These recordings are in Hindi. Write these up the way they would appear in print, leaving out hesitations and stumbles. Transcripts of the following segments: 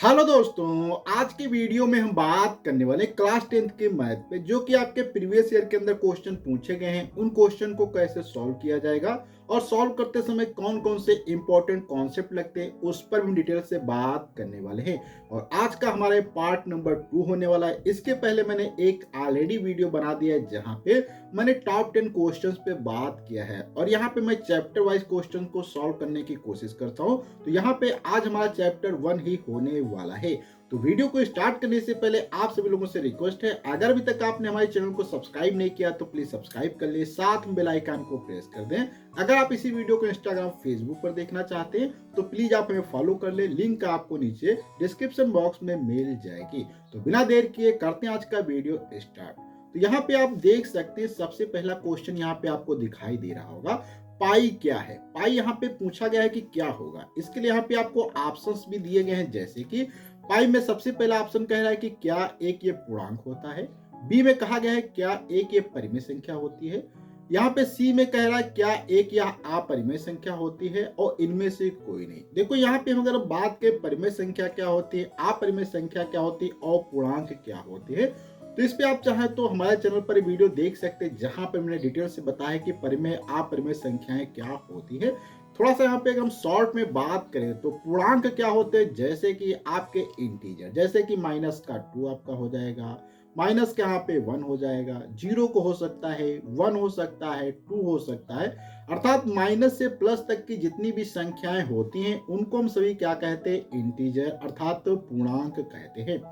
हेलो दोस्तों, आज की वीडियो में हम बात करने वाले क्लास 10th के मैथ पे जो कि आपके प्रीवियस ईयर के अंदर क्वेश्चन पूछे गए हैं। उन क्वेश्चन को कैसे सॉल्व किया जाएगा और सॉल्व करते समय कौन कौन से इंपॉर्टेंट कॉन्सेप्ट लगते हैं उस पर भी डिटेल से बात करने वाले हैं। और आज का हमारे पार्ट नंबर 2 होने वाला है। इसके पहले मैंने एक ऑलरेडी वीडियो बना दिया है जहां पे मैंने टॉप 10 क्वेश्चंस पे बात किया है और यहाँ पे मैं चैप्टर वाइज क्वेश्चन को सॉल्व करने की कोशिश करता हूँ। तो यहाँ पे आज हमारा चैप्टर 1 ही होने वाला है। तो वीडियो को स्टार्ट करने से पहले आप सभी लोगों से रिक्वेस्ट है, अगर अभी तक आपने हमारे चैनल को सब्सक्राइब नहीं किया तो प्लीज सब्सक्राइब कर ले, साथ में बेल आइकन को प्रेस कर दें। अगर आप इसी वीडियो को इंस्टाग्राम फेसबुक पर देखना चाहते हैं तो प्लीज आप हमें फॉलो कर ले, लिंक आपको नीचे डिस्क्रिप्शन बॉक्स में मिल जाएगी। तो बिना देर किए करते हैं आज का वीडियो स्टार्ट। तो यहाँ पे आप देख सकते हैं सबसे पहला क्वेश्चन यहाँ पे आपको दिखाई दे रहा होगा, पाई क्या है। पाई यहाँ पे पूछा गया है कि क्या होगा। इसके लिए यहाँ पे आपको ऑप्शंस भी दिए गए हैं, जैसे कि पाई में सबसे पहला ऑप्शन कह रहा है कि क्या एक ये पूर्णांक होता है। बी में कहा गया है क्या एक ये परिमेय संख्या होती है। यहाँ पे सी में कह रहा है क्या एक यह अपरिमेय संख्या होती है, और इनमें से कोई नहीं। देखो यहाँ पे हम अगर बात करें परिमेय संख्या क्या होती है, अपरिमेय संख्या क्या होती है और पूर्णांक क्या होती है, तो इस पे आप चाहें तो हमारे चैनल पर वीडियो देख सकते हैं जहां पर मैंने डिटेल से बताया कि परिमेय अपरिमेय संख्याएं क्या होती है। थोड़ा सा यहाँ पे अगर हम शॉर्ट में बात करें तो पूर्णांक क्या होते हैं, जैसे कि आपके इंटीजर, जैसे कि माइनस का 2 आपका हो जाएगा, माइनस के यहाँ पे 1 हो जाएगा, 0 को हो सकता है, 1 हो सकता है, 2 हो सकता है। अर्थात माइनस से प्लस तक की जितनी भी संख्याएं होती हैं उनको हम सभी क्या कहते हैं, इंटीजर अर्थात पूर्णांक कहते हैं।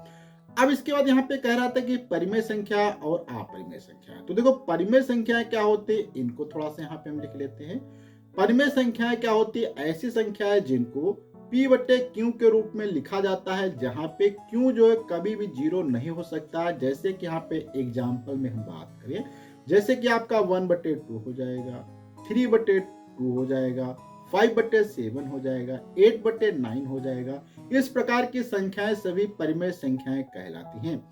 अब इसके बाद यहाँ पे कह रहा था कि परिमेय संख्या और अपरिमेय संख्या। तो देखो परिमेय संख्याएं क्या होती है, इनको थोड़ा सा यहाँ पे हम लिख लेते हैं। परिमेय संख्याएं क्या होती है, ऐसी संख्याएं जिनको p बटे क्यू के रूप में लिखा जाता है, जहां पे क्यू जो है कभी भी जीरो नहीं हो सकता। जैसे कि यहाँ पे एग्जाम्पल में हम बात करें, जैसे कि आपका 1/2 हो जाएगा, 3/2 हो जाएगा, 5/7 हो जाएगा, 8/9 हो जाएगा। इस प्रकार की संख्याएं सभी परिमेय संख्याएं कहलाती हैं।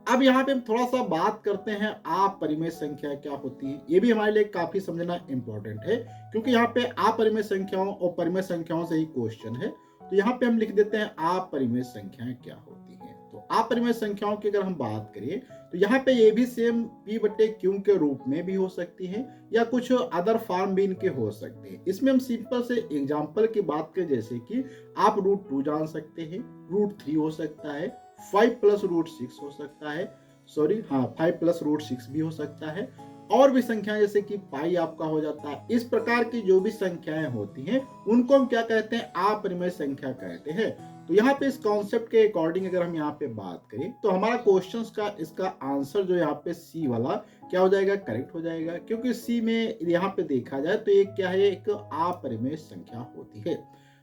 अब यहाँ पे हम थोड़ा सा बात करते हैं अपरिमेय संख्या क्या होती है। ये भी हमारे लिए काफी समझना इंपॉर्टेंट है, क्योंकि यहाँ पे अपरिमेय संख्याओं और परिमेय संख्याओं से ही क्वेश्चन है। तो यहाँ पे हम लिख देते हैं अपरिमेय संख्याएं क्या होती हैं। तो अपरिमेय संख्याओं की अगर हम बात करें तो यहाँ पे ये भी सेम p बटे क्यू के रूप में भी हो सकती है या कुछ अदर फॉर्म भी इनके हो सकते हैं। इसमें हम सिंपल से एग्जांपल की बात करें, जैसे कि आप √2 जान सकते हैं, √3 हो सकता है, 5 + √6 हो सकता है, 5 + √6 भी हो सकता है, और भी संख्याएं जैसे कि पाई आपका हो जाता है। इस प्रकार की जो भी संख्याएं होती हैं उनको हम क्या कहते हैं, अपरिमेय संख्या कहते हैं। तो यहाँ पे इस कॉन्सेप्ट के अकॉर्डिंग अगर हम यहाँ पे बात करें तो हमारा क्वेश्चंस का इसका आंसर जो यहाँ पे सी वाला क्या हो जाएगा, करेक्ट हो जाएगा, क्योंकि सी में यहाँ पे देखा जाए तो ये क्या है, एक अपरिमेय संख्या होती है।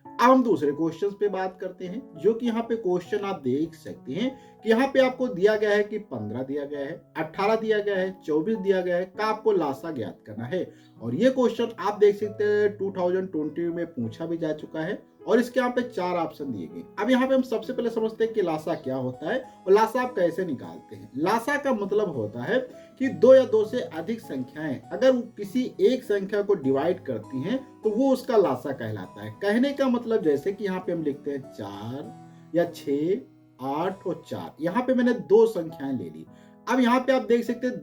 अब हम दूसरे क्वेश्चन पे बात करते हैं, जो कि यहाँ पे क्वेश्चन आप देख सकते हैं कि यहाँ पे आपको दिया गया है कि 15 दिया गया है, 18 दिया गया है, 24 दिया गया है, का आपको लासा ज्ञात करना है। और ये क्वेश्चन आप देख सकते हैं 2020 में पूछा भी जा चुका है और इसके यहाँ पे 4 ऑप्शन दिए गए। अब यहाँ पे हम सबसे पहले समझते हैं कि लासा क्या होता है और लासा आप कैसे निकालते हैं। लासा का मतलब होता है कि 2 या 2 से अधिक संख्याएं अगर किसी एक संख्या को डिवाइड करती हैं तो वो उसका लासा कहलाता है। कहने का मतलब जैसे कि यहाँ पे हम लिखते हैं 4 या 6, 8 और 4। यहाँ पे मैंने 2 संख्याएं ले ली। अब यहाँ पे आप देख सकते हैं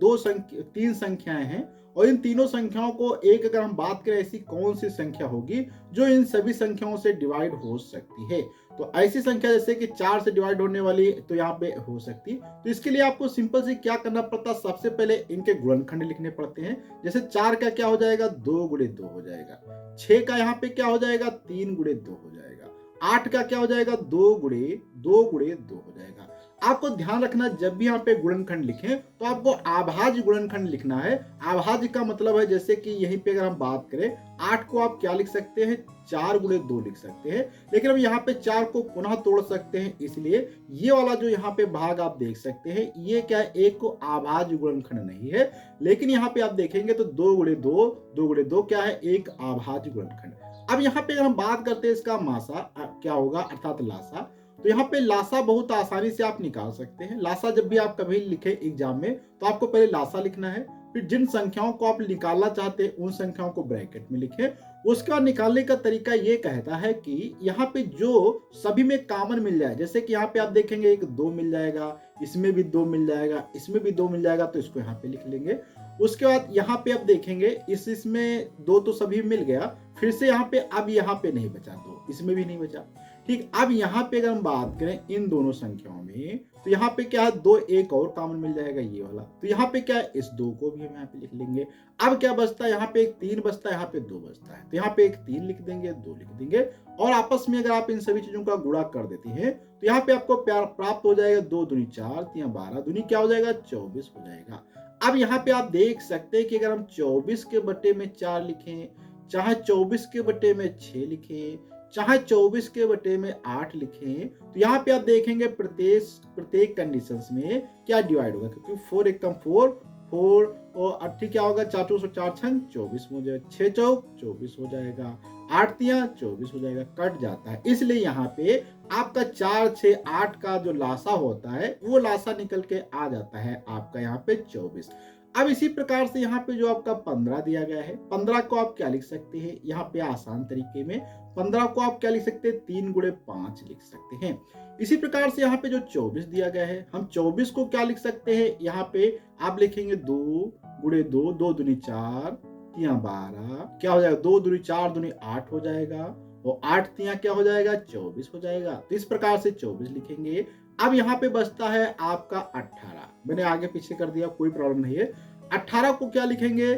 3 संख्याएं हैं और इन तीनों संख्याओं को एक अगर हम बात करें ऐसी कौन सी संख्या होगी जो इन सभी संख्याओं से डिवाइड हो सकती है। तो ऐसी संख्या जैसे कि 4 से डिवाइड होने वाली तो यहाँ पे हो सकती। तो इसके लिए आपको सिंपल से क्या करना पड़ता है, सबसे पहले इनके गुणनखंड लिखने पड़ते हैं। जैसे 4 का क्या हो जाएगा, 2 × 2 हो जाएगा। 6 का यहाँ पे क्या हो जाएगा, 3 × 2 हो जाएगा। 8 का क्या हो जाएगा, 2 × 2 हो जाएगा। आपको ध्यान रखना जब भी यहाँ पे गुणनखंड लिखें तो आपको अभाज्य गुणनखंड लिखना है। अभाज्य का मतलब है जैसे कि यहीं पे अगर हम बात करें 8 को आप क्या लिख सकते हैं, 4 × 2 लिख सकते हैं, लेकिन हम यहाँ पे 4 को पुनः तोड़ सकते हैं। इसलिए ये वाला जो यहाँ पे भाग आप देख सकते हैं ये क्या है, एक को अभाज्य गुणनखंड नहीं है, लेकिन यहाँ पे आप देखेंगे तो 2 × 2 क्या है, एक अभाज्य गुणनखंड। अब यहाँ पे अगर हम बात करते हैं इसका मासा क्या होगा अर्थात लासा, तो यहाँ पे लासा बहुत आसानी से आप निकाल सकते हैं। लासा जब भी आप कभी लिखे एग्जाम में तो आपको पहले लासा लिखना है, फिर जिन संख्याओं को आप निकालना चाहते हैं उन संख्याओं को ब्रैकेट में लिखें। उसके बाद निकालने का तरीका ये कहता है कि यहाँ पे जो सभी में कॉमन मिल जाए, जैसे कि यहाँ पे आप देखेंगे एक 2 मिल जाएगा, इसमें भी 2 मिल जाएगा, इसमें भी 2 मिल जाएगा, तो इसको यहाँ पे लिख लेंगे। उसके बाद यहाँ पे आप देखेंगे इसमें 2 तो सभी मिल गया, फिर से यहाँ पे अब यहाँ पे नहीं बचा 2, इसमें भी नहीं बचा। ठीक, अब यहाँ पे अगर हम बात करें इन दोनों संख्याओं में, तो यहाँ पे क्या है 2 एक और कॉमन मिल जाएगा, ये वाला। तो यहाँ पे क्या है, इस 2 को भी हम यहाँ पे लिख लेंगे। अब क्या बचता है, यहाँ पे एक 3 बचता है, यहाँ पे 2 बचता है, तो यहाँ पे एक 3 लिख देंगे, 2 लिख देंगे। और आपस में अगर आप इन सभी चीजों का गुणा कर देते हैं तो यहाँ पे आपको प्राप्त हो जाएगा 2 दूनी 4, 3 12, दूनी क्या हो जाएगा 24 हो जाएगा। अब यहाँ पे आप देख सकते हैं कि अगर हम 24 के बटे में 4 लिखें, चाहे 24 के बटे में 6 लिखें, चाहे 24 के बटे में 8 लिखें, तो यहाँ पे आप देखेंगे प्रत्येक कंडीशंस में क्या डिवाइड होगा, क्योंकि 4 एकम 4 और 8 क्या होगा, 4 2 4 6 24 हो जाएगा, 6 चौक 24 हो जाएगा, 8 तिया 24 हो जाएगा, कट जाता है। इसलिए यहाँ पे आपका 4 6 8 का जो लासा होता है वो लासा निकल के आ जाता है आपका यहाँ पे 24। अब इसी प्रकार से यहाँ पे जो आपका 15 दिया गया है, 15 को आप क्या लिख सकते हैं, यहाँ पे आसान तरीके में 15 को आप क्या लिख सकते हैं, 3 गुणे 5 लिख सकते हैं। इसी प्रकार से यहाँ पे जो 24 दिया गया है, हम 24 को क्या लिख सकते हैं, यहाँ पे आप लिखेंगे 2 गुणे 2, 2 दूनी 4, 3 12, क्या हो जाएगा 2 दूनी 4 दूनी 8 हो जाएगा, और 8 तिया क्या हो जाएगा 24 हो जाएगा। तो इस प्रकार से 24 लिखेंगे। अब यहाँ पे बचता है आपका 18, मैंने आगे पीछे कर दिया, कोई प्रॉब्लम नहीं है। 18 को क्या लिखेंगे,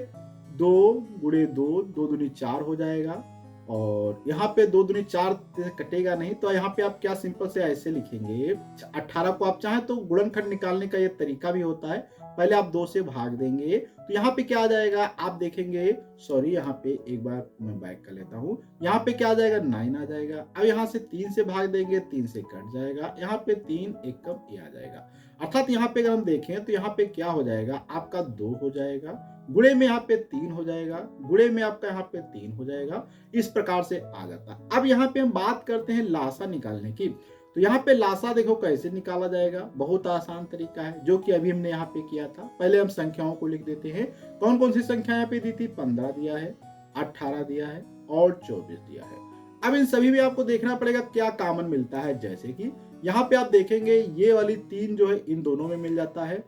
2 गुणे 2, 2 दूनी 4 हो जाएगा, और यहाँ पे 2 दूनी 4 कटेगा नहीं, तो यहाँ पे आप क्या सिंपल से ऐसे लिखेंगे। 18 को आप चाहें तो गुणनखंड निकालने का ये तरीका भी होता है, पहले आप 2 से भाग देंगे, तो यहाँ पे क्या आ जाएगा, आप देखेंगे, सॉरी यहाँ पे एक बार मैं बैक कर लेता हूँ, यहाँ पे क्या आ जाएगा 9 आ जाएगा। अब यहाँ से 3 से भाग देंगे, 3 से कट जाएगा, यहाँ पे 3 एक कम ये आ जाएगा। अर्थात यहाँ पे अगर हम देखें तो यहाँ पे क्या हो जाएगा, आपका 2 हो जाएगा, गुणे में यहाँ पे 3 हो जाएगा, गुणे में आपका यहाँ पे 3 हो जाएगा। इस प्रकार से आ जाता। अब यहाँ पे हम बात करते हैं लासा निकालने की। तो यहाँ पे लासा देखो कैसे निकाला जाएगा, बहुत आसान तरीका है, जो कि अभी हमने यहाँ पे किया था। पहले हम संख्याओं को लिख देते हैं। कौन कौन सी संख्या यहाँ पे दी थी, 15 दिया है, 18 दिया है और 24 दिया है। अब इन सभी में आपको देखना पड़ेगा क्या कॉमन मिलता है, जैसे कि यहाँ पे आप देखेंगे ये वाली 3 जो है इन दोनों में मिल जाता है,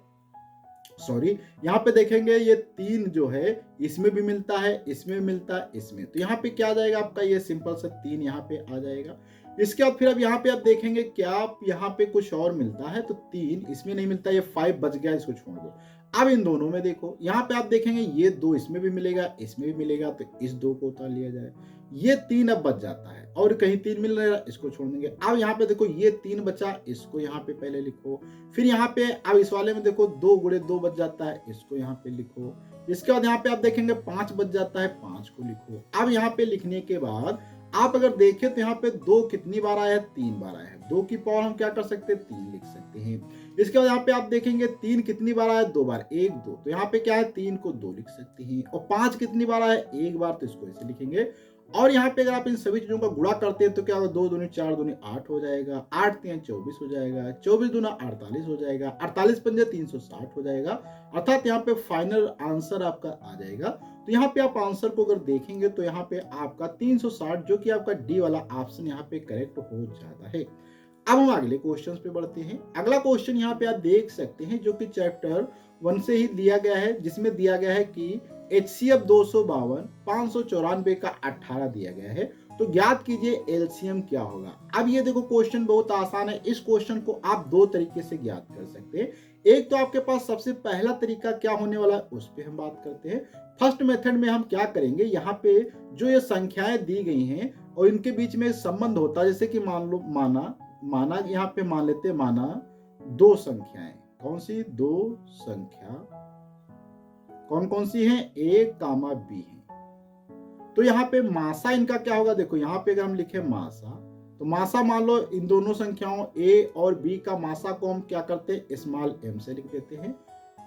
सॉरी यहाँ पे देखेंगे ये 3 जो है इसमें भी मिलता है, इसमें मिलता है, इसमें, तो यहाँ पे क्या आ जाएगा आपका, ये सिंपल सा 3 यहाँ पे आ जाएगा। इसके बाद फिर अब यहाँ पे आप देखेंगे क्या यहाँ पे कुछ और मिलता है, तो 3 इसमें नहीं मिलता, ये 5 बच गया, इसको छोड़ दो। अब इन दोनों में देखो, यहाँ पे आप देखेंगे ये 2 इसमें भी मिलेगा, इसमें भी मिलेगा, तो इस 2 को उतार लिया जाए, ये 3 अब बच जाता है, और कहीं 3 मिल रहा है, इसको छोड़ देंगे। अब यहाँ पे देखो ये 3 बचा, इसको यहाँ पे पहले लिखो, फिर यहाँ पे अब इस वाले में देखो 2 गुणे 2 बच जाता है, इसको यहाँ पे लिखो। इसके बाद यहाँ पे आप देखेंगे 5 बच जाता है, 5 को लिखो। अब यहाँ पे लिखने के बाद आप अगर देखें तो यहाँ पे 2 कितनी बार आया है, 3 बार आया है। 2 की पावर हम क्या कर सकते हैं, 3 लिख सकते हैं। इसके बाद यहाँ पे आप देखेंगे 3 कितनी बार आया, 2 बार, 1 2, तो यहाँ पे क्या है 3 को 2 लिख सकते हैं। और 5 कितनी बार आया, 1 बार, तो इसको ऐसे लिखेंगे। और यहाँ पे अगर आप इन सभी चीजों का गुणा करते हैं तो क्या होगा, 2 दूनी 4 दूनी 8 हो जाएगा, 8 3 24 हो जाएगा, 24 दूना 48 हो जाएगा, 48 पंजे 360 हो जाएगा। अर्थात यहाँ पे फाइनल आंसर आपका आ जाएगा। तो यहाँ पे आप आंसर को अगर देखेंगे तो यहाँ पे आपका 360, जो कि आपका डी वाला ऑप्शन यहाँ पे करेक्ट हो जाता है। अब हम अगले क्वेश्चन पे बढ़ते हैं। अगला क्वेश्चन यहाँ पे आप देख सकते हैं, जो कि चैप्टर 1 से ही दिया गया है, जिसमें दिया गया है कि HCF 252 594 का 18 दिया गया है, तो ज्ञात कीजिए एलसीएम क्या होगा। अब ये देखो क्वेश्चन बहुत आसान है। इस क्वेश्चन को आप 2 तरीके से ज्ञात कर सकते हैं। एक तो आपके पास सबसे पहला तरीका क्या होने वाला है, उस पर हम बात करते हैं। फर्स्ट मेथड में हम क्या करेंगे, यहाँ पे जो ये संख्याएं दी गई हैं और इनके बीच में संबंध होता है, जैसे कि मान लो माना यहाँ पे मान लेते, माना 2 संख्याएं, कौन सी 2 संख्या, कौन कौन सी हैं, A, B है। तो यहाँ पे मासा इनका क्या होगा, देखो यहाँ पे अगर हम लिखे मासा, तो मासा मान लो इन दोनों संख्याओं A और B का मासा को हम क्या करते हैं, स्मॉल m से लिख देते हैं।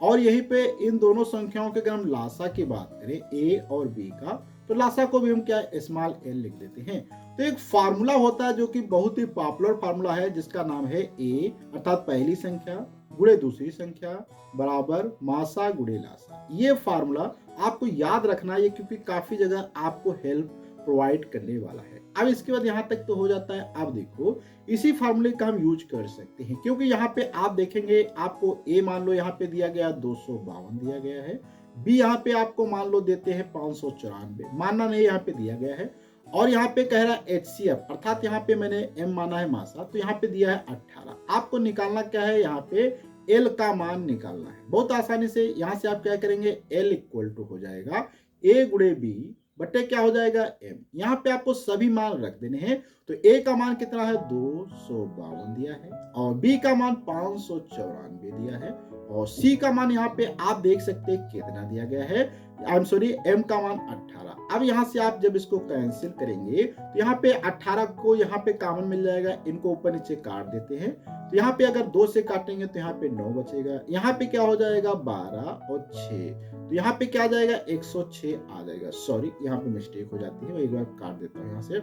और यहीं पे इन दोनों संख्याओं के अगर हम लासा की बात करें A और B का, तो लासा को भी हम क्या स्मॉल l लिख देते हैं। तो एक फार्मूला होता है जो कि बहुत ही पॉपुलर फार्मूला है, जिसका नाम है ए अर्थात पहली संख्या गुणे दूसरी संख्या बराबर मासा गुणे लासा। ये फार्मूला आपको याद रखना है क्योंकि काफी जगह आपको हेल्प प्रोवाइड करने वाला है। अब इसके बाद यहाँ तक तो हो जाता है। आप देखो इसी फार्मूले का हम यूज कर सकते हैं, क्योंकि यहाँ पे आप देखेंगे आपको ए मान लो यहाँ पे दिया गया 252 दिया गया है, बी यहाँ पे आपको मान लो देते हैं 594, मानना नहीं यहाँ पे दिया गया है, और यहाँ पे कह रहा है HCF अर्थात यहाँ पे मैंने M माना है मासा, तो यहाँ पे दिया है 18। आपको निकालना क्या है, यहाँ पे L का मान निकालना है। बहुत आसानी से यहाँ से आप क्या करेंगे, L इक्वल टू हो जाएगा A गुणे बी बटे क्या हो जाएगा M। यहाँ पे आपको सभी मान रख देने हैं। तो A का मान कितना है 252 दिया है, और B का मान 594 दिया है, और C का मान यहाँ पे आप देख सकते हैं कितना दिया गया है, M का मान 18। अब यहाँ से आप जब इसको कैंसिल करेंगे तो यहाँ पे 18 को यहाँ पे कॉमन मिल जाएगा, इनको ऊपर नीचे काट देते हैं। तो यहाँ पे अगर 2 से काटेंगे तो यहाँ पे 9 बचेगा, यहाँ पे क्या हो जाएगा 12 और 6, तो यहाँ पे क्या आ जाएगा 106 आ जाएगा। सॉरी यहाँ पे मिस्टेक हो जाती है, एक बार काट देता हूँ यहाँ से।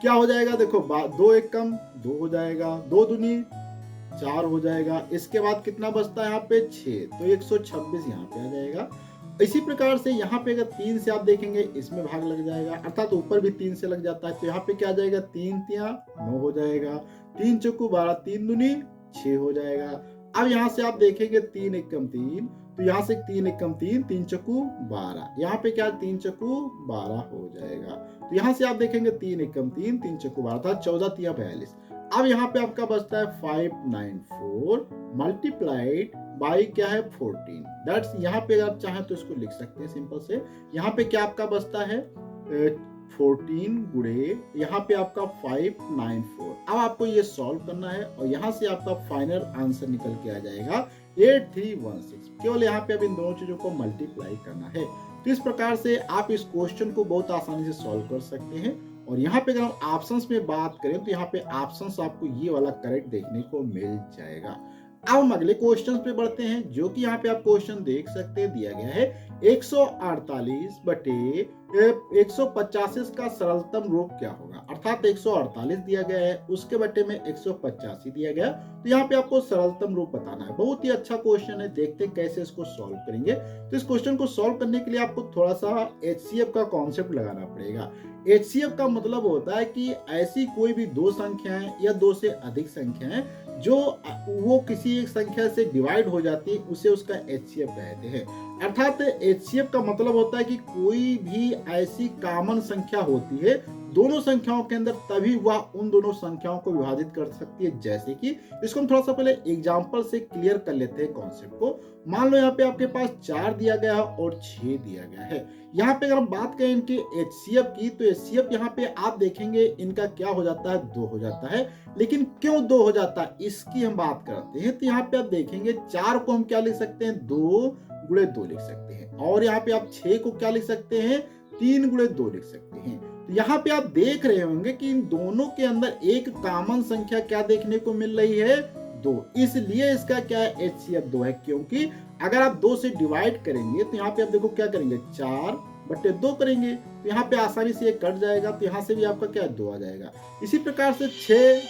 क्या हो जाएगा देखो 2 एक कम 2 हो जाएगा, 2 दूनी 4 हो जाएगा, इसके बाद कितना बचता है यहाँ पे 6, तो 126 यहाँ पे आ जाएगा। इसी प्रकार से यहाँ पे अगर 3 से आप देखेंगे इसमें भाग लग जाएगा, अर्थात ऊपर भी 3 से लग जाता है, तो यहाँ पे क्या आ जाएगा 3 तिया 9 हो जाएगा, 3 चौकू 12, 3 दूनी 6 हो जाएगा। अब यहाँ से आप देखेंगे 3 एकम 3, तो यहाँ से 3 एकम 3, 3 चौकू 12, यहाँ पे क्या 3 चौकू 12 हो जाएगा। तो यहाँ से आप देखेंगे 3 एकम 3, 3 चौकू 12 था, 14 तिया 42। अब यहाँ पे आपका बचता है 594 मल्टीप्लाइड बाई क्या है 14। दैट्स यहाँ पे आप चाहें तो इसको लिख सकते हैं सिंपल से। यहाँ पे क्या आपका बचता है 14 गुणे यहाँ पे आपका 594। अब आपको ये सॉल्व करना है और यहाँ से आपका फाइनल आंसर निकल के आ जाएगा 8316। केवल यहाँ पे अब इन दोनों चीजों को मल्टीप्लाई करना है। तो इस प्रकार से आप इस क्वेश्चन को बहुत आसानी से सॉल्व कर सकते हैं। और यहाँ पे अगर हम ऑप्शंस में बात करें तो यहाँ पे ऑप्शंस आपको ये वाला करेक्ट देखने को मिल जाएगा। अब हम अगले क्वेश्चन पे बढ़ते हैं, जो कि यहाँ पे आप क्वेश्चन देख सकते हैं, दिया गया है 148 बटे 185 का सरलतम रूप क्या होगा। अर्थात 148 दिया गया है, उसके बटे में 185 दिया गया, तो यहाँ पे आपको सरलतम रूप बताना है। बहुत ही अच्छा क्वेश्चन है, देखते हैं कैसे इसको सॉल्व करेंगे। तो इस क्वेश्चन को सॉल्व करने के लिए आपको थोड़ा सा HCF का कॉन्सेप्ट लगाना पड़ेगा। HCF का मतलब होता है कि ऐसी कोई भी 2 संख्याएं या 2 से अधिक संख्याएं जो वो किसी एक संख्या से डिवाइड हो जाती है, उसे उसका HCF कहते हैं। अर्थात HCF का मतलब होता है कि कोई भी ऐसी कॉमन संख्या होती है दोनों संख्याओं के अंदर, तभी वह उन दोनों संख्याओं को विभाजित कर सकती है। जैसे कि इसको हम थोड़ा सा पहले एग्जांपल से क्लियर कर लेते हैं कॉन्सेप्ट को। मान लो यहाँ पे आपके पास 4 दिया गया है और 6 दिया गया है। यहाँ पे अगर हम बात करें इनके HCF की, तो HCF यहाँ पे आप देखेंगे इनका क्या हो जाता है 2 हो जाता है। लेकिन क्यों 2 हो जाता है इसकी हम बात करते हैं। तो यहाँ पे आप देखेंगे 4 को हम क्या लिख सकते हैं 2 गुणे 2 लिख सकते हैं, और यहाँ पे आप 6 को क्या लिख सकते हैं 3 गुणे 2 लिख सकते हैं। तो यहाँ पे आप देख रहे होंगे कि इन दोनों के अंदर एक कॉमन संख्या क्या देखने को मिल रही है 2, इसलिए इसका क्या है HCF 2 है। क्योंकि अगर आप 2 से डिवाइड करेंगे तो यहाँ पे आप देखो क्या करेंगे 4 बटे 2 करेंगे, तो यहाँ पे आसानी से ये कट जाएगा, तो यहाँ से भी आपका क्या 2 आ जाएगा। इसी प्रकार से 6,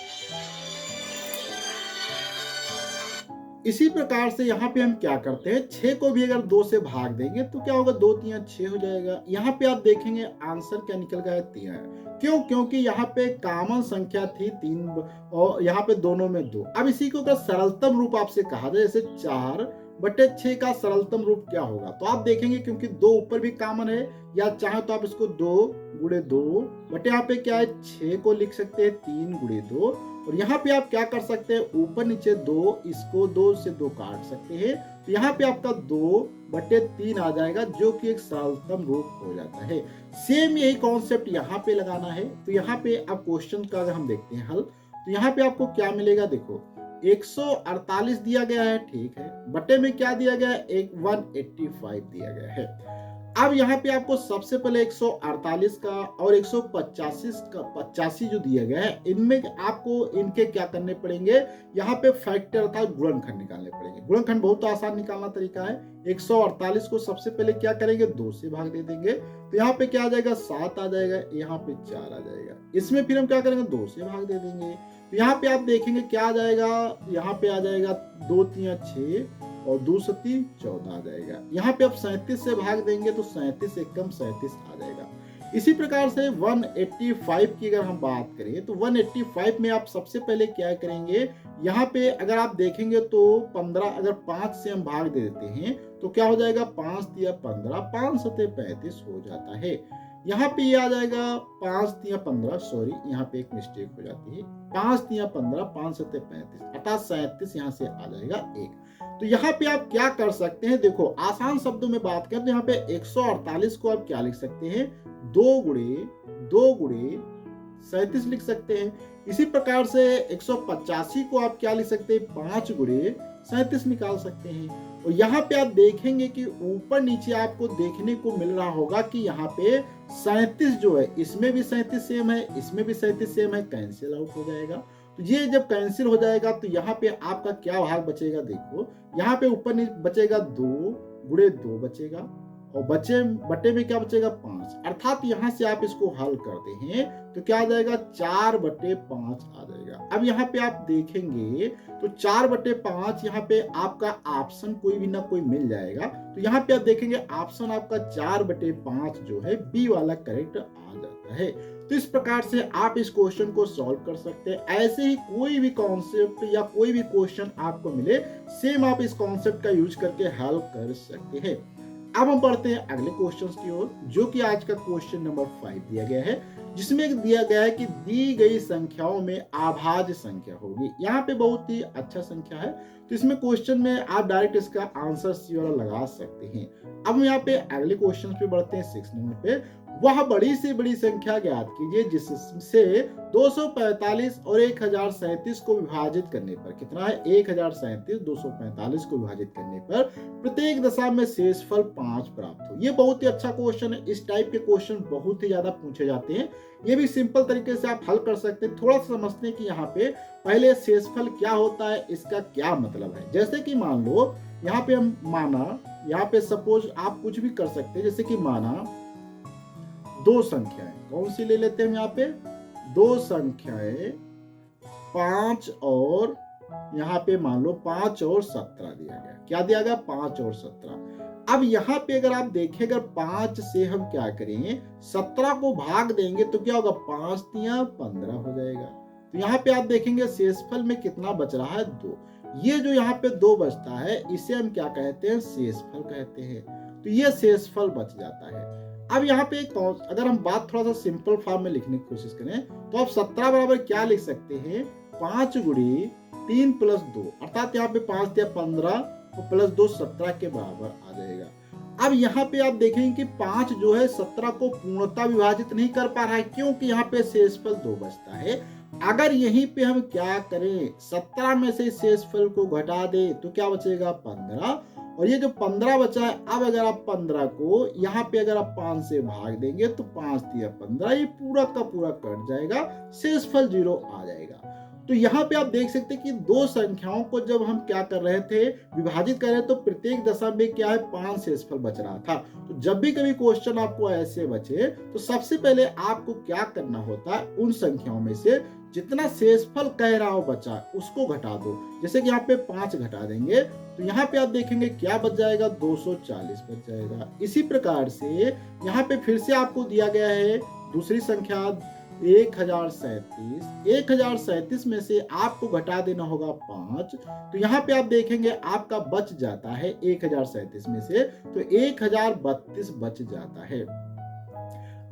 इसी प्रकार से यहाँ पे हम क्या करते हैं 6 को भी अगर 2 से भाग देंगे तो क्या होगा 2 3 6 हो जाएगा। यहाँ पे आप देखेंगे आंसर क्या निकल गया है 3। क्यों? क्योंकि यहाँ पे कॉमन संख्या थी 3 और यहाँ पे दोनों में 2। अब इसी को अगर सरलतम रूप आपसे कहा जाए, जैसे 4 बटे 6 का सरलतम रूप क्या होगा, तो आप देखेंगे क्योंकि 2 ऊपर भी कॉमन है, या चाहे तो आप इसको 2 गुणे 2 बटे यहाँ पे क्या है 6 को लिख सकते हैं 3 गुणे 2, और यहाँ पे आप क्या कर सकते हैं ऊपर नीचे 2, इसको 2 से 2 काट सकते हैं, तो यहाँ पे आपका 2 बटे 3 आ जाएगा, जो कि एक सरलतम रूप हो जाता है। सेम यही कॉन्सेप्ट यहाँ पे लगाना है। तो यहाँ पे अब क्वेश्चन का अगर हम देखते हैं हल, तो यहाँ पे आपको क्या मिलेगा, देखो 148 दिया गया है, ठीक है, बटे में क्या दिया गया है 185 दिया गया है। अब यहाँ पे आपको सबसे पहले 148 का और 185 का 85 जो दिया गया है, इनमें आपको इनके क्या करने पड़ेंगे, यहाँ पे फैक्टर अर्थात गुणनखंड निकालने पड़ेंगे। गुणनखंड बहुत आसान निकालना तरीका है। 148 को सबसे पहले क्या करेंगे, 2 से भाग दे देंगे, तो यहाँ पे क्या आ जाएगा, 7 आ जाएगा, यहाँ पे 4 आ जाएगा। इसमें फिर हम क्या करेंगे, 2 से भाग दे देंगे, तो यहाँ पे आप देखेंगे क्या आ जाएगा, यहाँ पे आ जाएगा 2 3 6 और 2 7 14 आ जाएगा। यहाँ पे आप 37 से भाग देंगे तो 37 से कम 37 आ जाएगा। इसी प्रकार से 185 की अगर हम बात करें तो 185 में आप सबसे पहले क्या करेंगे, यहाँ पे अगर आप देखेंगे तो 15 अगर 5 से हम भाग दे देते हैं तो क्या हो जाएगा, 5 तिया 15, 5 सते 35 हो जाता है। यहाँ पे ये आ जाएगा 5 तिया 15, सॉरी यहाँ पे एक मिस्टेक हो जाती है, 5 तिया 15, 5 सते 35 अर्थात 37 यहाँ से आ जाएगा 1। तो यहाँ पे आप क्या कर सकते हैं, देखो आसान शब्दों में बात करें तो यहाँ पे 148 को आप क्या लिख सकते हैं, 2 गुणे 37 लिख सकते हैं। इसी प्रकार से 185 को आप क्या लिख सकते हैं, 5 गुणे 37 निकाल सकते हैं। और यहाँ पे आप देखेंगे कि ऊपर नीचे आपको देखने को मिल रहा होगा कि यहाँ पे 37 जो है, इसमें भी 37 सेम है, इसमें भी 37 सेम है, कैंसिल आउट हो जाएगा। तो ये जब कैंसिल हो जाएगा तो यहाँ पे आपका क्या भाग बचेगा, देखो यहाँ पे ऊपर नीचे बचेगा 2 गुणे 2 बचेगा और बटे में क्या बचेगा, 5, अर्थात यहाँ से आप इसको हल करते हैं तो क्या आ जाएगा, 4/5 आ जाएगा। अब यहाँ पे आप देखेंगे तो 4/5 यहाँ पे आपका ऑप्शन कोई भी ना कोई मिल जाएगा, तो यहाँ पे आप देखेंगे ऑप्शन आपका 4/5 जो है बी वाला करेक्ट आ जाता है। तो इस प्रकार से आप इस क्वेश्चन को सॉल्व कर सकते हैं। ऐसे ही कोई भी कॉन्सेप्ट या कोई भी क्वेश्चन आपको मिले, सेम आप इस कॉन्सेप्ट का यूज करके हल कर सकते हैं। अब हम बढ़ते हैं अगले क्वेश्चंस की ओर, जो कि आज का क्वेश्चन नंबर 5 दिया गया है, जिसमें दिया गया है कि दी गई संख्याओं में अभाज्य संख्या होगी। यहाँ पे बहुत ही अच्छा संख्या है, तो इसमें क्वेश्चन में आप डायरेक्ट इसका आंसर सी वाला लगा सकते हैं। अब हम यहाँ पे अगले क्वेश्चन पे बढ़ते हैं 6 नंबर पे। वह बड़ी से बड़ी संख्या ज्ञात कीजिए जिससे 245 और 1037 को विभाजित करने पर कितना है, 1037 245 को विभाजित करने पर प्रत्येक दशा में शेषफल 5 प्राप्त हो। ये बहुत ही अच्छा क्वेश्चन है। इस टाइप के क्वेश्चन बहुत ही ज्यादा पूछे जाते हैं। ये भी सिंपल तरीके से आप हल कर सकते हैं। थोड़ा सा समझते हैं कि यहाँ पे पहले शेषफल क्या होता है, इसका क्या मतलब है। जैसे कि मान लो यहाँ पे हम माना, यहाँ पे सपोज आप कुछ भी कर सकते हैं, जैसे कि माना 2 संख्याएं, कौन सी ले लेते हैं हम यहाँ पे, 2 संख्याएं 5 और यहाँ पे मान लो 5 और 17 दिया गया। क्या दिया गया, 5 और 17। अब यहाँ पे अगर आप देखें, अगर 5 से हम क्या करें, 17 को भाग देंगे तो क्या होगा, 5 तिया 15 हो जाएगा। तो यहाँ पे आप देखेंगे शेषफल में कितना बच रहा है, 2। ये जो यहाँ पे 2 बचता है, इसे हम क्या कहते हैं, शेषफल कहते हैं। तो ये शेषफल बच जाता है। अब यहाँ पे अगर हम बात थोड़ा सा सिंपल फॉर्म में लिखने की कोशिश करें तो आप 17 बराबर क्या लिख सकते हैं, 5 गुणे 3 + 2, अर्थात यहाँ पे 5 तिया 15 और प्लस 2 17 के बराबर आ जाएगा। अब यहाँ पे आप देखेंगे कि 5 जो है 17 को पूर्णतः विभाजित नहीं कर पा रहा है, क्योंकि यहाँ पे शेषफल 2 बचता है। अगर यहीं पे हम क्या करें, 17 में से शेषफल को घटा दे तो क्या बचेगा, 15, और ये जो 15 बचा है, अब अगर आप 15 को यहाँ पे अगर आप 5 से भाग देंगे तो 5 तिया 15, ये पूरा का पूरा कट जाएगा, शेषफल 0 आ जाएगा। तो यहाँ पे आप देख सकते हैं कि 2 संख्याओं को जब हम क्या कर रहे थे, विभाजित कर रहे थे, तो प्रत्येक दशा में क्या है, 5 शेषफल बच रहा था। तो जब भी कभी क्वेश्चन आपको ऐसे बचे तो सबसे पहले आपको क्या करना होता है, उन संख्याओं में से जितना शेषफल कह रहा हो बचा उसको घटा दो। जैसे कि यहाँ पे 5 घटा देंगे तो यहाँ पे आप देखेंगे क्या बच जाएगा, 240 बच जाएगा। इसी प्रकार से यहाँ पे फिर से आपको दिया गया है दूसरी संख्या 1037। 1037 में से आपको घटा देना होगा 5, तो यहाँ पे आप देखेंगे आपका बच जाता है 1037 में से तो 1032 बच जाता है।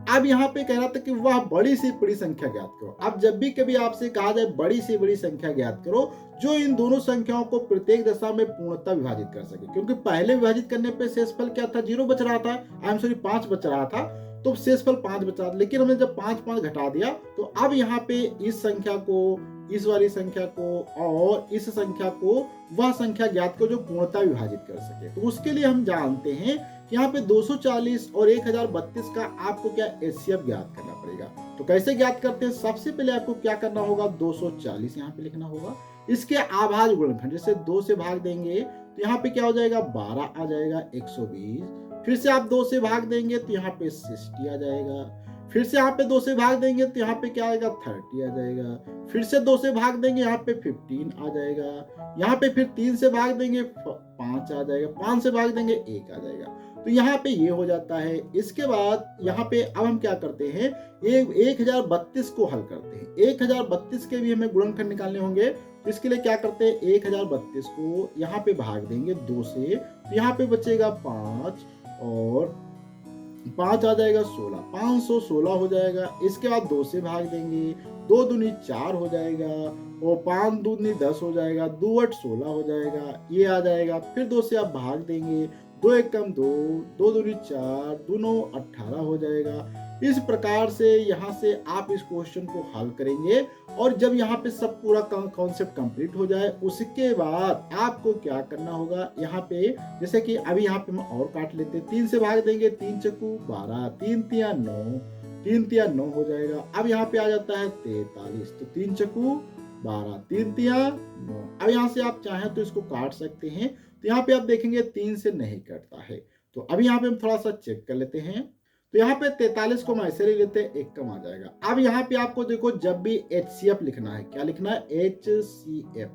अब यहाँ पे कह रहा था कि वह बड़ी से बड़ी संख्या ज्ञात करो। अब जब भी कभी आपसे कहा जाए बड़ी से बड़ी संख्या ज्ञात करो जो इन दोनों संख्याओं को प्रत्येक दशा में पूर्णतः विभाजित कर सके, क्योंकि पहले विभाजित करने पे शेषफल क्या था, 0 बच रहा था, 5 बच रहा था, तो शेषफल 5 बचा, लेकिन हमने जब 5 घटा दिया तो अब यहाँ पे इस संख्या को इस वाली संख्या को और इस संख्या को वह संख्या ज्ञात को जो पूर्णतः विभाजित कर सके। तो उसके लिए हम जानते हैं कि यहाँ पे 240 और 1032 का आपको क्या एचसीएफ ज्ञात करना पड़ेगा। तो कैसे ज्ञात करते हैं, सबसे पहले आपको क्या करना होगा, 240 यहाँ पे लिखना होगा, इसके आभाज्य गुणनखंड जैसे 2 से भाग देंगे तो यहाँ पे क्या हो जाएगा 12 आ जाएगा 120, फिर से आप 2 से भाग देंगे तो यहाँ पे 60 आ जाएगा, फिर से यहाँ पे 2 से भाग देंगे तो यहाँ पे क्या आएगा 30 आ जाएगा, फिर से 2 से भाग देंगे यहाँ पे 15 आ जाएगा, यहाँ पे फिर 3 से भाग देंगे 5 आ जाएगा, 5 से भाग देंगे 1 आ जाएगा। तो यहाँ पे ये हो जाता है। इसके बाद यहाँ पे अब हम क्या करते हैं, 1032 को हल करते हैं। 1032 के भी हमें गुणनखंड निकालने होंगे, तो इसके लिए क्या करते हैं, 1032 को यहाँ पे भाग देंगे 2 से, तो यहाँ पे बचेगा 5 और 5 आ जाएगा 16, 516 हो जाएगा। इसके बाद 2 से भाग देंगे, 2 दूनी 4 हो जाएगा और 5 दूनी 10 हो जाएगा, 2 8 16 हो जाएगा, ये आ जाएगा। फिर 2 से आप भाग देंगे, 2 1 कम 2, 2 दूनी 4, 2 9 18 हो जाएगा। इस प्रकार से यहाँ से आप इस क्वेश्चन को हल करेंगे और जब यहाँ पे सब पूरा कॉन्सेप्ट कंप्लीट हो जाए उसके बाद आपको क्या करना होगा, यहाँ पे जैसे कि अभी यहाँ पे हम और काट लेते हैं, 3 से भाग देंगे, 3 चक्कू 12, 3 तिया 9, 3 तिया 9 हो जाएगा। अब यहाँ पे आ जाता है 43, तो 3 चक्कू 12, 3 तिया 9। अब यहाँ से आप चाहें तो इसको काट सकते हैं, तो यहाँ पे आप देखेंगे 3 से नहीं कटता है। तो अभी यहाँ पे हम थोड़ा सा चेक कर लेते हैं, तो यहाँ पे 43 को हम ऐसे ले लेते हैं, 1 कम आ जाएगा। अब यहाँ पे आपको देखो जब भी HCF लिखना है, क्या लिखना है, HCF,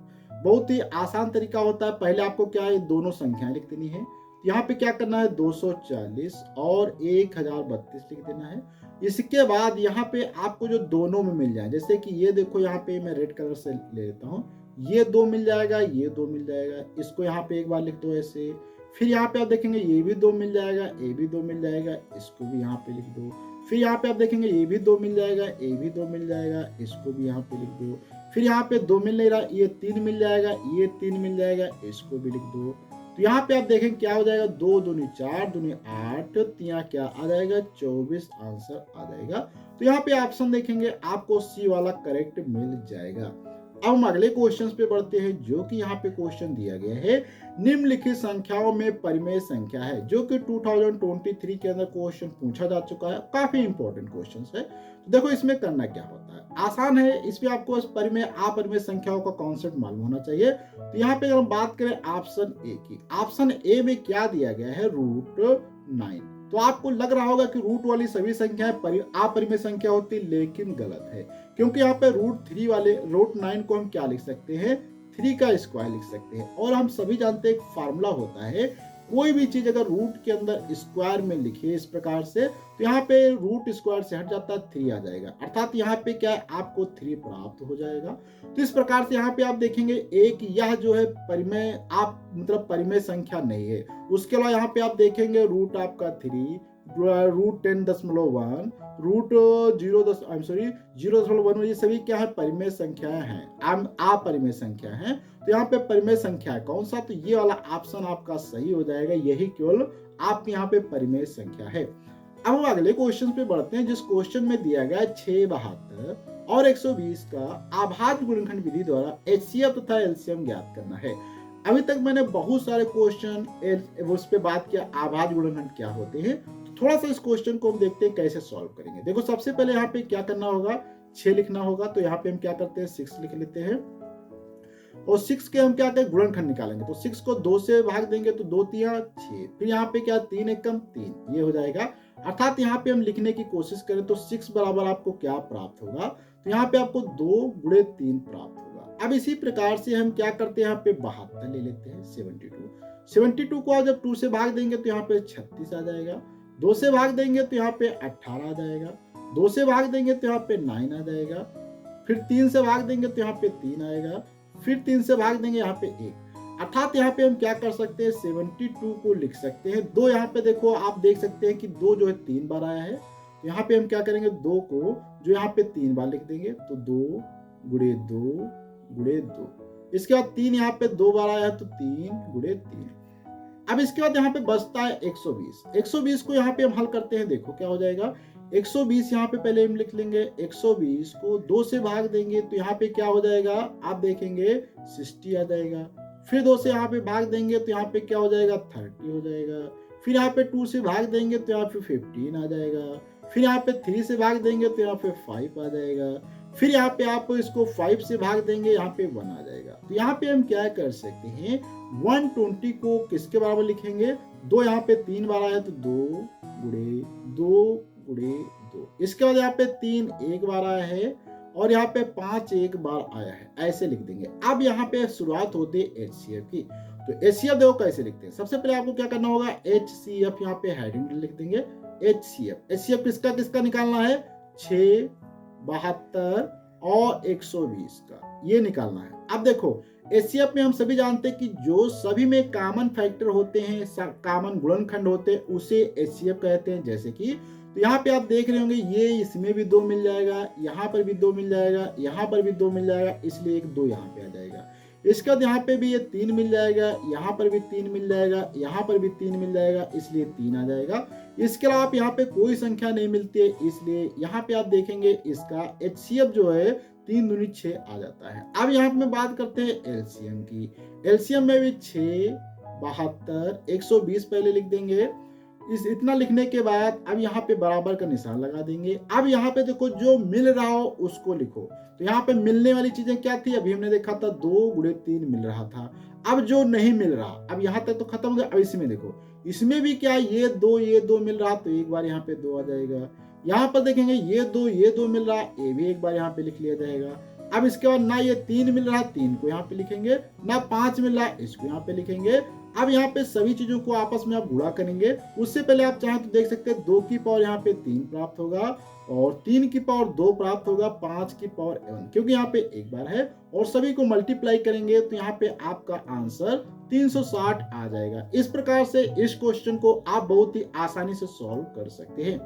बहुत ही आसान तरीका होता है। पहले आपको क्या है, दोनों संख्याएं लिख देनी है। यहाँ पे क्या करना है, 240 और 1032 लिख देना है। इसके बाद यहाँ पे आपको जो दोनों में मिल जाए, जैसे कि ये देखो यहाँ पे मैं रेड कलर से ले लेता हूँ, ये 2 मिल जाएगा, ये 2 मिल जाएगा, इसको यहाँ पे एक बार लिख दो ऐसे। फिर यहाँ पे आप देखेंगे ये भी 2 मिल जाएगा, ये भी 2 मिल जाएगा, इसको भी यहाँ पे लिख दो। फिर यहाँ पे आप देखेंगे ये भी 2 मिल जाएगा, ये भी 2 मिल जाएगा, इसको भी यहाँ पे लिख दो। फिर यहाँ पे 2 मिल नहीं रहा, ये 3 मिल जाएगा, ये 3 मिल जाएगा, इसको भी लिख दो। तो यहाँ पे आप देखेंगे क्या हो जाएगा, 2 दूनी 4, दूनी 8, तिया क्या आ जाएगा 24 आंसर आ जाएगा। तो यहाँ पे ऑप्शन देखेंगे आपको सी वाला करेक्ट मिल जाएगा। अब हम अगले क्वेश्चन पे बढ़ते हैं, जो कि यहाँ पे क्वेश्चन दिया गया है, निम्नलिखित संख्याओं में परिमेय संख्या है, जो कि 2023 के अंदर क्वेश्चन पूछा जा चुका है। काफी इंपॉर्टेंट क्वेश्चन है। तो देखो इसमें करना क्या होता है, आसान है। इसमें आपको परिमेय अपरिमेय संख्याओं का कॉन्सेप्ट मालूम होना चाहिए। तो यहाँ पे अगर हम बात करें ऑप्शन ए की, ऑप्शन ए में क्या दिया गया है, √9। तो आपको लग रहा होगा कि रूट वाली सभी संख्याएं अपरिमेय संख्या होती, लेकिन गलत है, क्योंकि यहाँ पे √9 को हम क्या लिख सकते हैं, 3 का स्क्वायर लिख सकते हैं। और हम सभी जानते हैं एक फार्मूला होता है, कोई भी चीज अगर रूट के अंदर स्क्वायर में लिखे इस प्रकार से, तो यहाँ पे रूट स्क्वायर से हट जाता है, 3 आ जाएगा, अर्थात यहाँ पे क्या है, आपको 3 प्राप्त हो जाएगा। तो इस प्रकार से यहाँ पे आप देखेंगे एक यह जो है परिमेय मतलब परिमेय संख्या नहीं है। उसके अलावा यहाँ पे आप देखेंगे रूट आपका 3, √10.1, √0.1, ये सभी क्या है, परिमेय संख्याएं हैं, अपरिमेय संख्या है। तो यहाँ पे परिमेय संख्या है कौन सा, तो ये वाला ऑप्शन आपका सही हो जाएगा, यही केवल आपके यहाँ पे परिमेय संख्या है। अब हम अगले क्वेश्चन पे बढ़ते हैं, जिस क्वेश्चन में दिया गया है 672 और 120 का अभाज्य गुणनखंड विधि द्वारा HCF तथा LCM ज्ञात करना है। अभी तक मैंने बहुत सारे क्वेश्चन उस पे बात किया, अभाज्य गुणनखंड क्या होते हैं। थोड़ा सा इस क्वेश्चन को हम देखते हैं कैसे सॉल्व करेंगे। देखो सबसे पहले यहाँ पे क्या करना होगा, 6 लिखना होगा। तो यहाँ पे हम क्या करते हैं, 6 लिख लेते हैं और 6 के हम क्या करते हैं, गुणनखंड निकालेंगे। तो 6 को 2 से भाग देंगे तो 2 तिया 6, फिर यहाँ पे क्या 3 1 कम 3, ये हो जाएगा। अर्थात यहाँ पे हम लिखने की कोशिश करें तो 6 बराबर आपको क्या प्राप्त होगा, तो यहाँ पे आपको 2 गुणे 3 प्राप्त होगा। अब इसी प्रकार से हम क्या करते हैं, यहाँ पे 72 ले लेते हैं, 72 को जब 2 से भाग देंगे तो यहाँ पे 36 आ जाएगा, 2 से भाग देंगे तो यहाँ पे 18 आ जाएगा, 2 से भाग देंगे तो यहाँ पे 9 आ जाएगा, फिर 3 से भाग देंगे तो यहाँ पे 3 आएगा, फिर 3 से भाग देंगे यहाँ पे 1। अर्थात यहाँ पे हम क्या कर सकते हैं, 72 को लिख सकते हैं। 2 यहाँ पे देखो आप देख सकते हैं कि 2 जो है 3 बार आया है। यहाँ पे हम क्या करेंगे, 2 को जो यहाँ पे 3 बार लिख देंगे, तो 2 गुणे 2 गुणे 2। इसके बाद 3 यहाँ पे 2 बार आया है, तो 3 गुणे 3। अब इसके बाद यहाँ पे बचता है 120 को यहाँ पे हम हल करते हैं। देखो क्या हो जाएगा, 120 यहाँ पे पहले हम लिख लेंगे, 120 को 2 से भाग देंगे तो यहाँ पे क्या हो जाएगा, आप देखेंगे 60 आ जाएगा। फिर 2 से यहाँ पे भाग देंगे तो यहाँ पे क्या हो जाएगा, 30 हो जाएगा। फिर यहाँ पे 2 से भाग देंगे तो यहाँ पे 15 आ जाएगा। फिर यहाँ पे 3 से भाग देंगे तो यहाँ पे 5 आ जाएगा। फिर यहाँ पे आप इसको 5 से भाग देंगे, यहाँ पे 1 आ जाएगा। तो यहाँ पे हम क्या कर सकते हैं, 120 को किसके बराबर लिखेंगे, 2 यहाँ पे 3 बार आया तो 2 गुणे 2 गुणे 2। इसके बाद यहाँ पे 3 एक बार आया है और यहाँ पे 5 एक बार आया है, ऐसे लिख देंगे। अब यहाँ पे शुरुआत होती है HCF की। तो HCF देखो कैसे लिखते हैं। सबसे पहले आपको क्या करना होगा, HCF यहाँ पे हेडिंग लिख देंगे। HCF किसका किसका निकालना है, 6, 72 और 120 का, ये निकालना है। अब देखो HCF में हम सभी जानते हैं कि जो सभी में कॉमन फैक्टर होते हैं, कॉमन गुणनखंड होते हैं, उसे HCF कहते हैं। जैसे कि तो यहाँ पे आप देख रहे होंगे, ये इसमें भी 2 मिल जाएगा, यहाँ पर भी 2 मिल जाएगा, यहाँ पर भी 2 मिल जाएगा, इसलिए एक 2 यहाँ पे आ जाएगा। इसके बाद यहाँ पे भी ये 3 मिल जाएगा, यहाँ पर भी 3 मिल जाएगा, यहाँ पर भी 3 मिल जाएगा, इसलिए 3 आ जाएगा। इसके अलावा आप यहाँ पे कोई संख्या नहीं मिलती है, इसलिए यहाँ पे आप देखेंगे इसका HCF जो है 3 दूनी 6 आ जाता है। अब यहाँ पे बात करते हैं LCM की। LCM में भी 6, 72, 120 पहले लिख देंगे। इतना लिखने के बाद अब यहाँ पे बराबर का निशान लगा देंगे। अब यहाँ पे देखो जो मिल रहा हो उसको लिखो। तो यहाँ पे मिलने वाली चीजें क्या थी, अभी हमने देखा था 2 गुणे 3 मिल रहा था। अब जो नहीं मिल रहा, अब यहाँ तक तो खत्म हो गया। अब इसमें देखो, इसमें भी क्या, ये 2 मिल रहा, तो एक बार यहाँ पे 2 आ जाएगा। यहाँ पर देखेंगे ये 2 मिल रहा, ये भी एक बार यहाँ पे लिख लिया जाएगा। अब इसके बाद ना ये 3 मिल रहा, 3 को यहाँ पे लिखेंगे, ना 5 मिल रहा, इसको यहाँ पे लिखेंगे। अब यहाँ पे सभी चीजों को आपस में आप गुणा करेंगे। उससे पहले आप चाहें तो देख सकते हैं 2 की पावर यहाँ पे 3 प्राप्त होगा और 3 की पावर 2 प्राप्त होगा, 5 की पावर 1, क्योंकि यहाँ पे एक बार है और सभी को मल्टीप्लाई करेंगे तो यहाँ पे आपका आंसर 360 आ जाएगा। इस प्रकार से इस क्वेश्चन को आप बहुत ही आसानी से सॉल्व कर सकते हैं।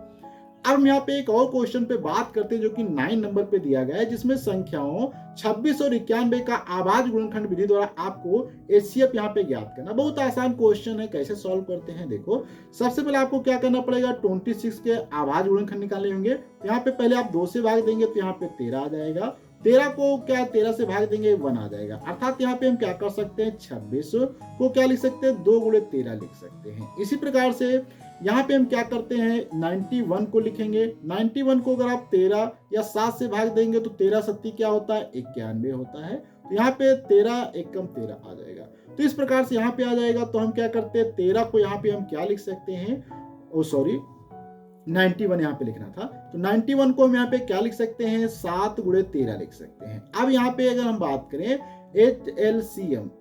अब हम यहाँ पे एक और क्वेश्चन पे बात करते हैं जो कि 9 नंबर पे दिया गया है, जिसमें संख्याओं 26 और 91 का आभाज्य गुणनखंड विधि द्वारा आपको HCF यहाँ पे ज्ञात करना। बहुत आसान क्वेश्चन है, कैसे सॉल्व करते हैं देखो। सबसे पहले आपको क्या करना पड़ेगा, 26 के आभाज्य गुणनखंड निकालने होंगे। यहाँ पे पहले आप 2 से भाग देंगे तो यहाँ पे 13 आ जाएगा। 13 को क्या 13 से भाग देंगे 1 आ जाएगा। अर्थात यहाँ पे हम क्या कर सकते हैं, 26 को क्या लिख सकते हैं, 2 गुणे 13 लिख सकते हैं। इसी प्रकार से यहाँ पे हम क्या करते हैं, 91 को लिखेंगे। 91 को अगर आप 13 या 7 से भाग देंगे तो 13 सत्ती क्या होता है, 91 होता है। तो यहाँ पे 13 एकम 13 आ जाएगा। तो इस प्रकार से यहाँ पे आ जाएगा। तो हम क्या करते हैं, 13 को यहाँ पे हम क्या लिख सकते हैं, 91 यहाँ पे लिखना था। तो 91 को हम यहाँ पे क्या लिख सकते हैं, 7 गुणे 13 लिख सकते हैं। अब यहाँ पे अगर हम बात करें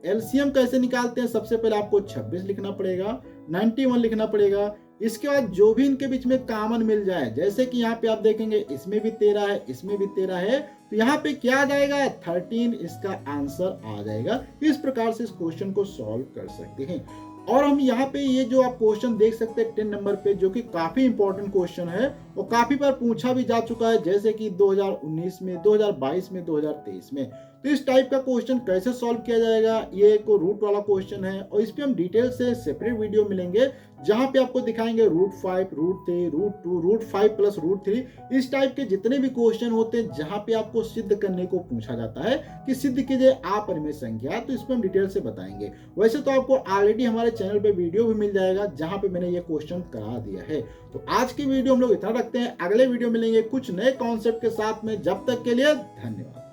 LCM कैसे निकालते हैं, सबसे पहले आपको 26 लिखना पड़ेगा, 91 लिखना पड़ेगा। इसके बाद जो भी इनके बीच में कॉमन मिल जाए, जैसे कि यहाँ पे आप देखेंगे इसमें भी 13 है, इसमें भी 13 है, तो यहाँ पे क्या आ जाएगा, 13 इसका आंसर आ जाएगा। इस प्रकार से इस क्वेश्चन को सॉल्व कर सकते हैं। और हम यहाँ पे ये जो आप क्वेश्चन देख सकते हैं 10 नंबर पे, जो कि काफी इंपॉर्टेंट क्वेश्चन है और काफी बार पूछा भी जा चुका है, जैसे कि 2019 में, 2022 में, 2023 में। तो इस टाइप का क्वेश्चन कैसे सॉल्व किया जाएगा, ये एक रूट वाला क्वेश्चन है और इस पे हम डिटेल से सेपरेट वीडियो मिलेंगे, जहां पे आपको दिखाएंगे √5, √3, √2, √5 प्लस √3, इस टाइप के जितने भी क्वेश्चन होते हैं जहां पे आपको सिद्ध करने को पूछा जाता है कि सिद्ध कीजिए अपरिमेय संख्या। तो इस पे हम डिटेल से बताएंगे। वैसे तो आपको ऑलरेडी हमारे चैनल पे वीडियो भी मिल जाएगा जहां पे मैंने ये क्वेश्चन करा दिया है। तो आज की वीडियो हम लोग इतना रखते हैं, अगले वीडियो मिलेंगे कुछ नए कॉन्सेप्ट के साथ में। जब तक के लिए धन्यवाद।